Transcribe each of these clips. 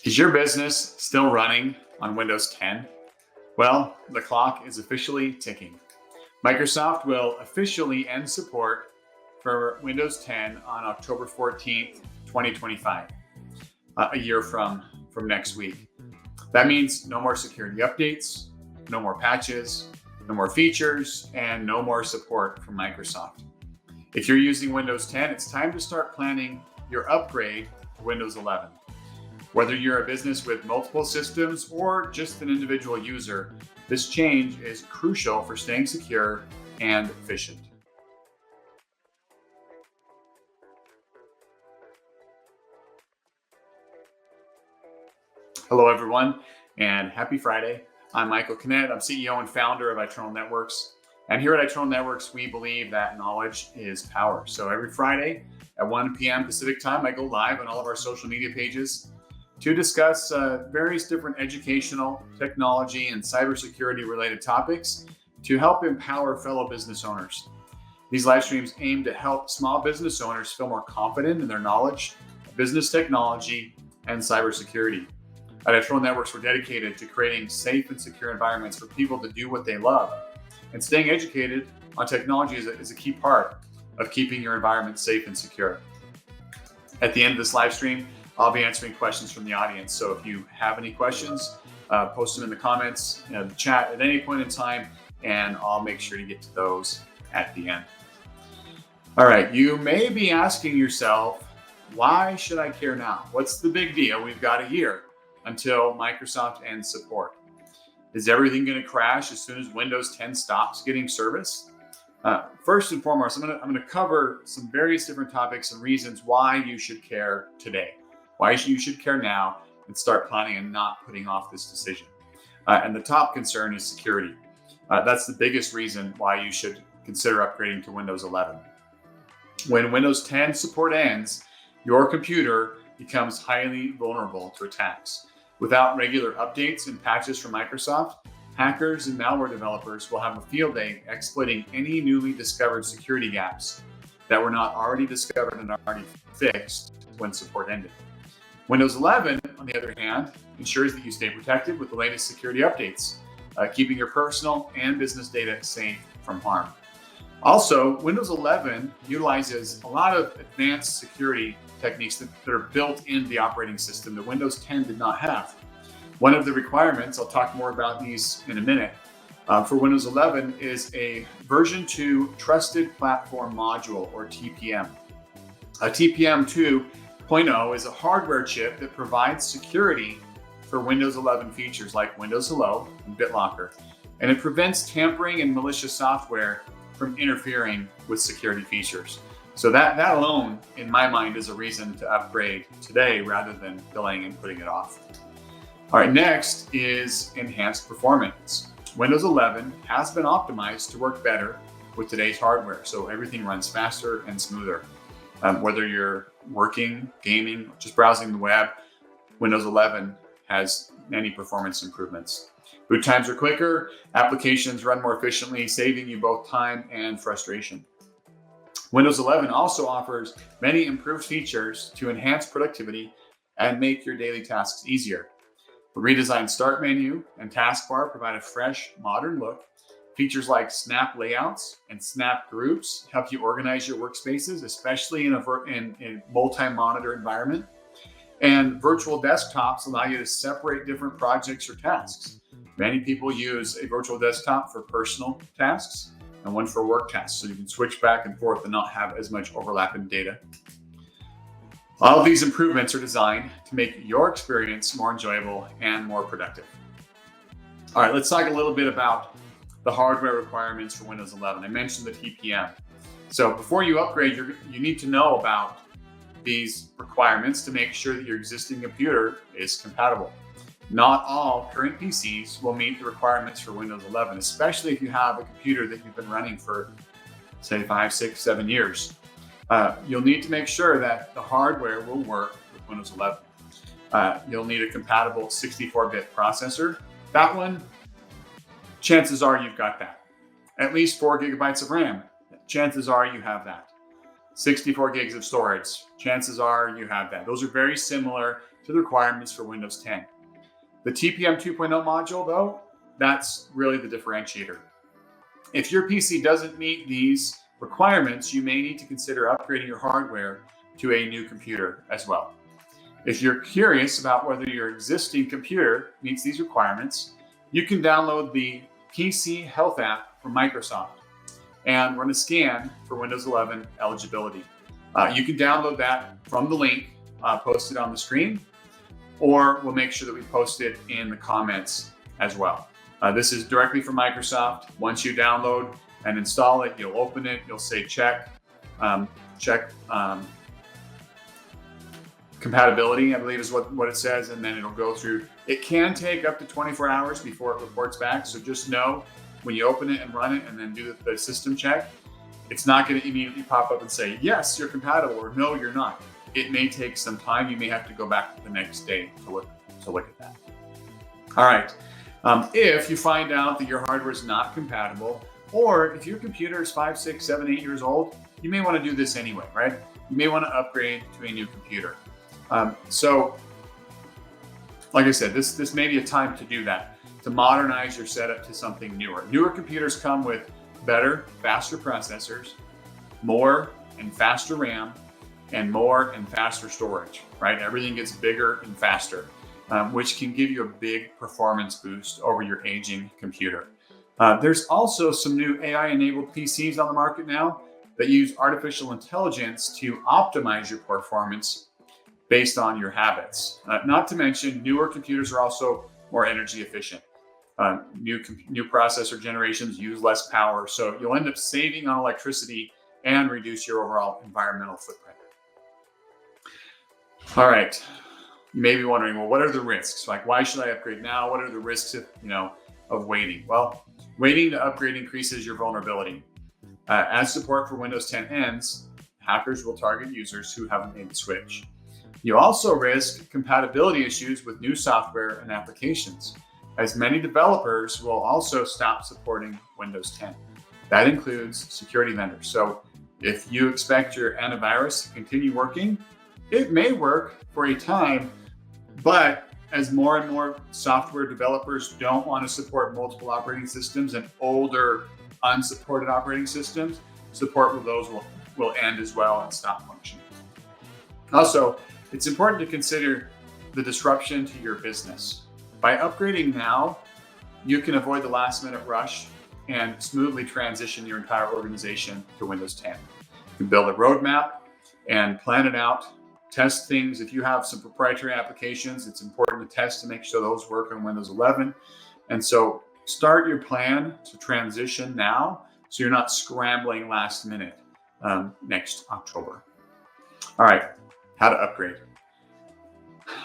Is your business still running on Windows 10? Well, the clock is officially ticking. Microsoft will officially end support for Windows 10 on October 14th, 2025, a year from next week. That means no more security updates, no more patches, no more features, and no more support from Microsoft. If you're using Windows 10, it's time to start planning your upgrade to Windows 11. Whether you're a business with multiple systems or just an individual user, this change is crucial for staying secure and efficient. Hello, everyone, and happy Friday. I'm Michael Kanet. I'm CEO and founder of iTernal Networks. And here at iTernal Networks, we believe that knowledge is power. So every Friday at 1 p.m. Pacific time, I go live on all of our social media pages to discuss various different educational, technology, and cybersecurity related topics to help empower fellow business owners. These live streams aim to help small business owners feel more confident in their knowledge of business technology and cybersecurity. At iTernal Networks, we're dedicated to creating safe and secure environments for people to do what they love. And staying educated on technology is a key part of keeping your environment safe and secure. At the end of this live stream, I'll be answering questions from the audience. So if you have any questions, post them in the comments, the chat at any point in time, and I'll make sure to get to those at the end. All right, you may be asking yourself, why should I care now? What's the big deal? We've got a year until Microsoft ends support. Is everything going to crash as soon as Windows 10 stops getting service? First and foremost, I'm going to cover some various different topics and reasons why you should care today. Why you should care now and start planning and not putting off this decision. And the top concern is security. That's the biggest reason why you should consider upgrading to Windows 11. When Windows 10 support ends, your computer becomes highly vulnerable to attacks. Without regular updates and patches from Microsoft, hackers and malware developers will have a field day exploiting any newly discovered security gaps that were not already discovered and already fixed when support ended. Windows 11, on the other hand, ensures that you stay protected with the latest security updates, keeping your personal and business data safe from harm. Also, Windows 11 utilizes a lot of advanced security techniques that are built into the operating system that Windows 10 did not have. One of the requirements, I'll talk more about these in a minute, for Windows 11 is a version 2 Trusted Platform Module, or TPM. A TPM 2.0 is a hardware chip that provides security for Windows 11 features like Windows Hello and BitLocker, and it prevents tampering and malicious software from interfering with security features. So that alone, in my mind, is a reason to upgrade today rather than delaying and putting it off. All right, next is enhanced performance. Windows 11 has been optimized to work better with today's hardware, so everything runs faster and smoother. Whether you're working, gaming, just browsing the web, Windows 11 has many performance improvements. Boot times are quicker, applications run more efficiently, saving you both time and frustration. Windows 11 also offers many improved features to enhance productivity and make your daily tasks easier. The redesigned Start menu and taskbar provide a fresh, modern look. Features like Snap Layouts and Snap Groups help you organize your workspaces, especially in a multi-monitor environment. And virtual desktops allow you to separate different projects or tasks. Many people use a virtual desktop for personal tasks and one for work tasks, so you can switch back and forth and not have as much overlap in data. All of these improvements are designed to make your experience more enjoyable and more productive. All right, let's talk a little bit about the hardware requirements for Windows 11. I mentioned the TPM. So before you upgrade, you need to know about these requirements to make sure that your existing computer is compatible. Not all current PCs will meet the requirements for Windows 11, especially if you have a computer that you've been running for, say, 5, 6, 7 years. You'll need to make sure that the hardware will work with Windows 11. You'll need a compatible 64-bit processor. That one, chances are you've got that. At least 4 gigabytes of RAM. Chances are you have that. 64 gigs of storage. Chances are you have that. Those are very similar to the requirements for Windows 10. The TPM 2.0 module, though, that's really the differentiator. If your PC doesn't meet these requirements, you may need to consider upgrading your hardware to a new computer as well. If you're curious about whether your existing computer meets these requirements, you can download the PC Health app from Microsoft and run a scan for Windows 11 eligibility. You can download that from the link posted on the screen, or we'll make sure that we post it in the comments as well. This is directly from Microsoft. Once you download and install it, you'll open it, you'll say check compatibility, I believe is what it says, and then it'll go through. It can take up to 24 hours before it reports back, so just know when you open it and run it and then do the system check, it's not going to immediately pop up and say, yes, you're compatible, or no, you're not. It may take some time. You may have to go back the next day to look at that. All right. If you find out that your hardware is not compatible, or if your computer is 5, 6, 7, 8 years old, you may want to do this anyway, right? You may want to upgrade to a new computer. So, like I said, this may be a time to do that, to modernize your setup to something newer. Newer computers come with better, faster processors, more and faster RAM, and more and faster storage, right? Everything gets bigger and faster, which can give you a big performance boost over your aging computer. There's also some new AI-enabled PCs on the market now that use artificial intelligence to optimize your performance based on your habits. Not to mention, newer computers are also more energy efficient. New processor generations use less power, so you'll end up saving on electricity and reduce your overall environmental footprint. All right, you may be wondering, well, what are the risks? Like, why should I upgrade now? What are the risks of waiting? Well, waiting to upgrade increases your vulnerability. As support for Windows 10 ends, hackers will target users who haven't made the switch. You also risk compatibility issues with new software and applications, as many developers will also stop supporting Windows 10. That includes security vendors. So if you expect your antivirus to continue working, it may work for a time, but as more and more software developers don't want to support multiple operating systems and older unsupported operating systems, support with those will end as well and stop functioning. Also, it's important to consider the disruption to your business. By upgrading now, you can avoid the last minute rush and smoothly transition your entire organization to Windows 10. You can build a roadmap and plan it out, test things. If you have some proprietary applications, it's important to test to make sure those work on Windows 11. And so start your plan to transition now, so you're not scrambling last minute next October. All right, how to upgrade.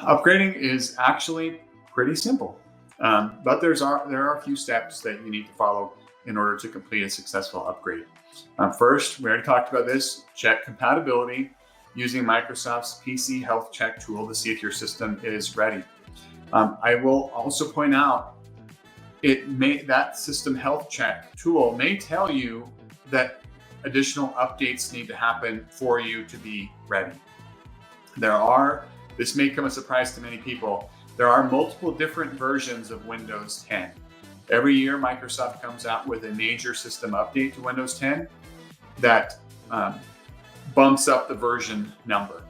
Upgrading is actually pretty simple, but there are a few steps that you need to follow in order to complete a successful upgrade. First, we already talked about this, check compatibility using Microsoft's PC Health Check tool to see if your system is ready. I will also point out, that System Health Check tool may tell you that additional updates need to happen for you to be ready. This may come as a surprise to many people, there are multiple different versions of Windows 10. Every year, Microsoft comes out with a major system update to Windows 10 that bumps up the version number.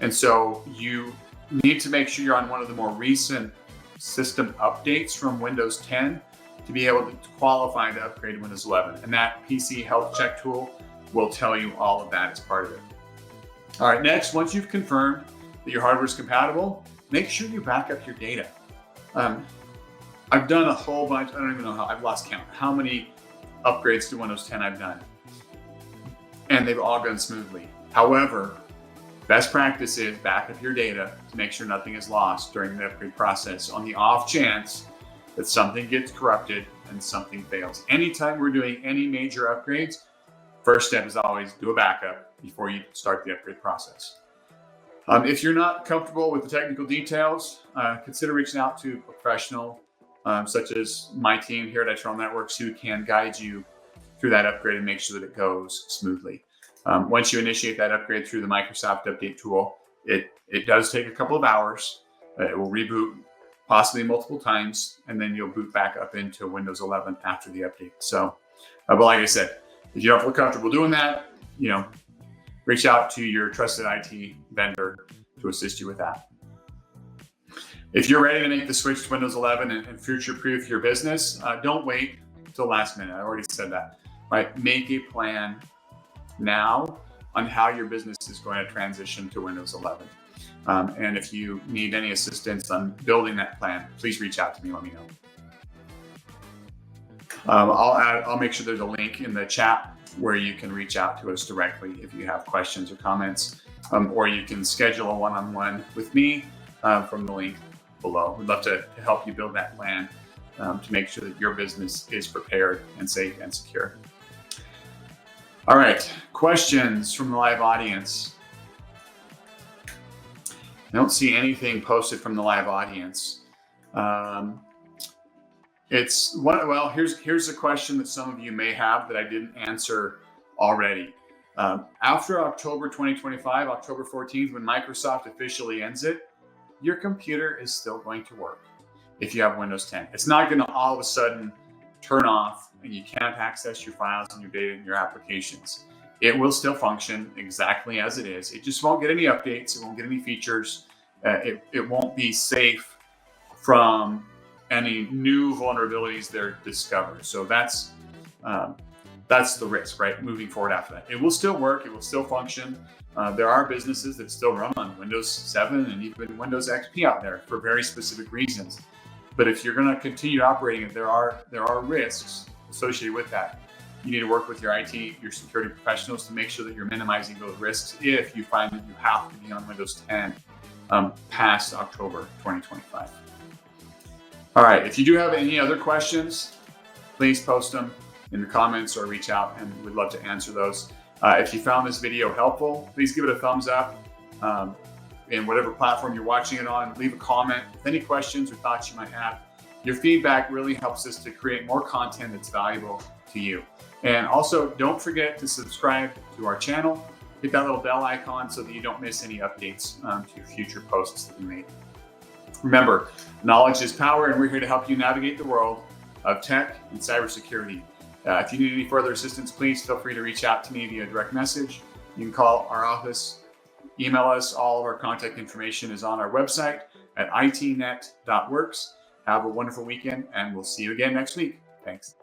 And so you need to make sure you're on one of the more recent system updates from Windows 10 to be able to qualify to upgrade to Windows 11. And that PC Health Check tool will tell you all of that as part of it. All right, next, once you've confirmed that your hardware is compatible, make sure you back up your data. I've done a whole bunch, I don't even know I've lost count, how many upgrades to Windows 10 I've done. And they've all gone smoothly. However, best practice is back up your data to make sure nothing is lost during the upgrade process on the off chance that something gets corrupted and something fails. Anytime we're doing any major upgrades, first step is always do a backup before you start the upgrade process. If you're not comfortable with the technical details, consider reaching out to a professional such as my team here at iTernal Networks, who can guide you through that upgrade and make sure that it goes smoothly. Once you initiate that upgrade through the Microsoft Update tool, it does take a couple of hours. It will reboot possibly multiple times, and then you'll boot back up into Windows 11 after the update. So, but like I said, if you don't feel comfortable doing that, reach out to your trusted IT vendor to assist you with that. If you're ready to make the switch to Windows 11 and future-proof your business, don't wait till last minute. I already said that, right? Make a plan now on how your business is going to transition to Windows 11. And if you need any assistance on building that plan, please reach out to me. Let me know. I'll make sure there's a link in the chat where you can reach out to us directly if you have questions or comments, or you can schedule a one-on-one with me from the link below. We'd love to help you build that plan to make sure that your business is prepared and safe and secure. All right, questions from the live audience. I don't see anything posted from the live audience. Here's a question that some of you may have that I didn't answer already. After October 2025, October 14th, when Microsoft officially ends it, your computer is still going to work if you have Windows 10. It's not going to all of a sudden turn off and you can't access your files and your data and your applications. It will still function exactly as it is. It just won't get any updates. It won't get any features. It won't be safe from any new vulnerabilities that are discovered. So that's the risk, right? Moving forward after that. It will still work. It will still function. There are businesses that still run on Windows 7 and even Windows XP out there for very specific reasons. But if you're going to continue operating it, there are risks associated with that. You need to work with your IT, your security professionals to make sure that you're minimizing those risks if you find that you have to be on Windows 10 past October 2025. All right, if you do have any other questions, please post them in the comments or reach out and we'd love to answer those. If you found this video helpful, please give it a thumbs up in whatever platform you're watching it on. Leave a comment with any questions or thoughts you might have. Your feedback really helps us to create more content that's valuable to you. And also, don't forget to subscribe to our channel. Hit that little bell icon so that you don't miss any updates to future posts that we make. Remember, knowledge is power, and we're here to help you navigate the world of tech and cybersecurity. If you need any further assistance, please feel free to reach out to me via direct message. You can call our office, email us. All of our contact information is on our website at itnet.works. Have a wonderful weekend, and we'll see you again next week. Thanks.